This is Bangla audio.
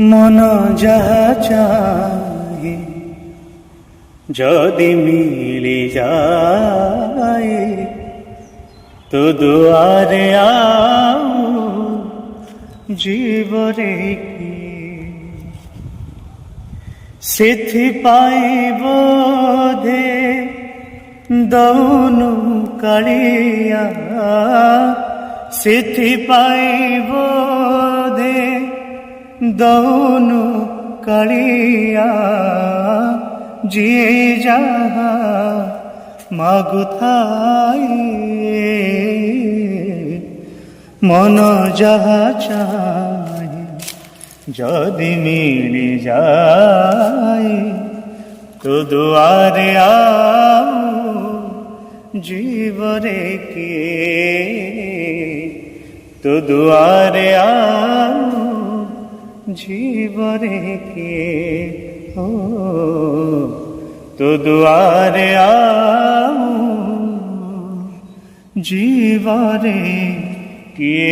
মন যাহা চাহে যদি মিলি যায় তো দুয়ারে আও জীবরে কি সিথি পাইব দে দৌনু কালিয়া সিথি পাইব দে দৌনু কালিয়া জিয়ে যাহা মাগুথাই মন যাহা চায় যদি মিলি যায় তো দুয়ারে আও জীবরে কে তো দুয়ারে আও জীবরে কে ও তো দুয়ারে আও জীবরে কে